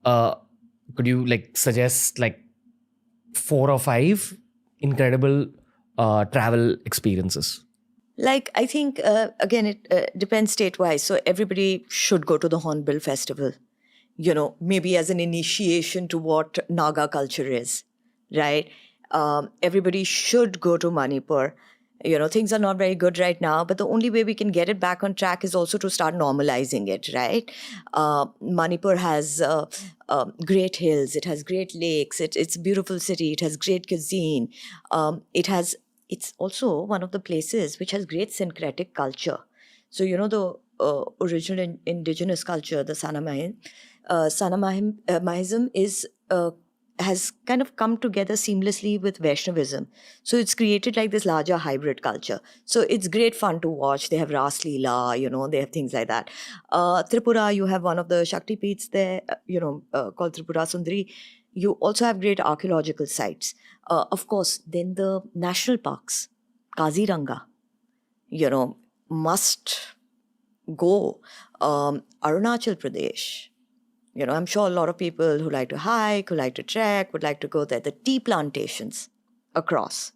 uh, could you like suggest like 4 or 5 incredible travel experiences? Like, I think, again, it depends state-wise. So everybody should go to the Hornbill Festival, maybe as an initiation to what Naga culture is, right? Everybody should go to Manipur. Things are not very good right now, but the only way we can get it back on track is also to start normalizing it, right? Manipur has great hills, it has great lakes, it's a beautiful city, it has great cuisine. It's also one of the places which has great syncretic culture. So, the original indigenous culture, the Sanamahism has kind of come together seamlessly with Vaishnavism. So it's created like this larger hybrid culture. So it's great fun to watch. They have Ras Leela, they have things like that. Tripura, you have one of the Shakti Peeths there, called Tripura Sundari. You also have great archaeological sites. Of course, then the national parks, Kaziranga, must go. Arunachal Pradesh, I'm sure a lot of people who like to hike, who like to trek, would like to go there. The tea plantations across,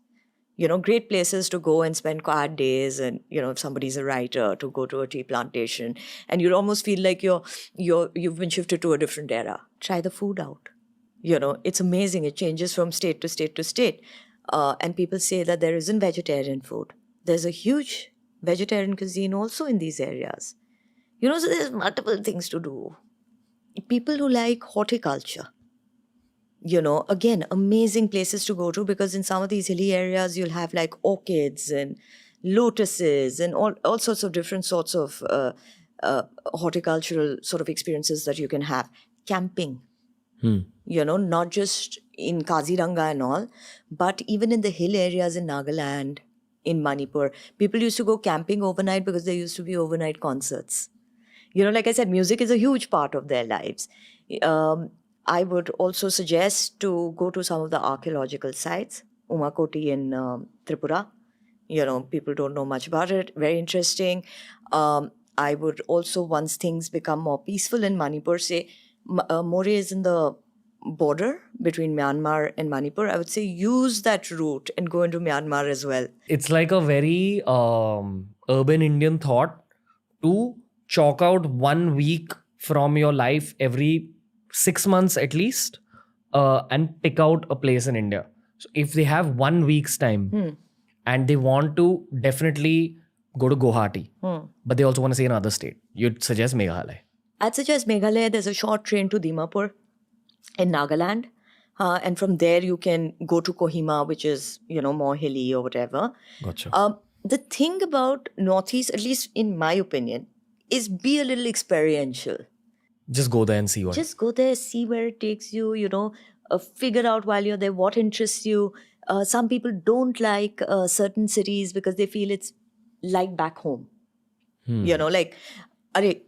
great places to go and spend quiet days. And, if somebody's a writer, to go to a tea plantation. And you'd almost feel like you've been shifted to a different era. Try the food out. It's amazing. It changes from state to state to state. And people say that there isn't vegetarian food. There's a huge vegetarian cuisine also in these areas. So there's multiple things to do. People who like horticulture, again, amazing places to go to, because in some of these hilly areas, you'll have like orchids and lotuses and all sorts of different sorts of horticultural sort of experiences that you can have. Camping, not just in Kaziranga and all, but even in the hill areas in Nagaland, in Manipur. People used to go camping overnight because there used to be overnight concerts. Like I said, music is a huge part of their lives. I would also suggest to go to some of the archaeological sites, Umakoti in Tripura. People don't know much about it. Very interesting. I would also, once things become more peaceful in Manipur, say More is in the border between Myanmar and Manipur. I would say use that route and go into Myanmar as well. It's like a very urban Indian thought to chalk out 1 week from your life every 6 months at least, and pick out a place in India. So if they have 1 week's time and they want to definitely go to Guwahati, but they also want to see another state, you'd suggest Meghalaya. I'd suggest Meghalaya. There's a short train to Dimapur in Nagaland. And from there you can go to Kohima, which is, more hilly or whatever. Gotcha. The thing about Northeast, at least in my opinion, is be a little experiential. Just go there and see what. Just go there, see where it takes you, figure out while you're there what interests you. Some people don't like certain cities because they feel it's like back home. Like,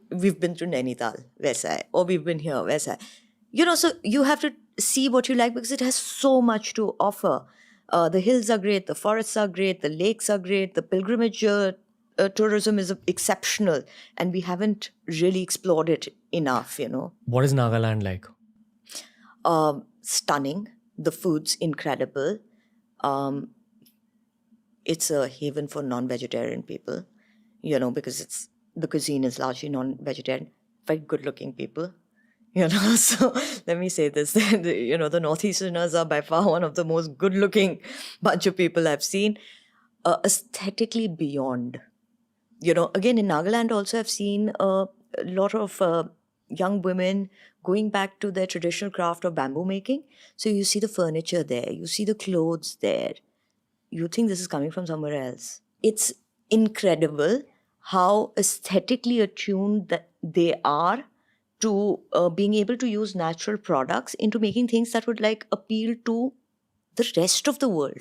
we've been to Nainital, Vaisa, or we've been here, Vaisa. So you have to see what you like because it has so much to offer. The hills are great, the forests are great, the lakes are great, the pilgrimage tourism is exceptional, and we haven't really explored it enough, What is Nagaland like? Stunning. The food's incredible. It's a haven for non-vegetarian people, because the cuisine is largely non-vegetarian. Very good-looking people, So let me say this: the Northeasterners are by far one of the most good-looking bunch of people I've seen. Aesthetically beyond. Again, in Nagaland also I've seen a lot of young women going back to their traditional craft of bamboo making. So you see the furniture there, you see the clothes there. You think this is coming from somewhere else. It's incredible how aesthetically attuned that they are to being able to use natural products into making things that would appeal to the rest of the world.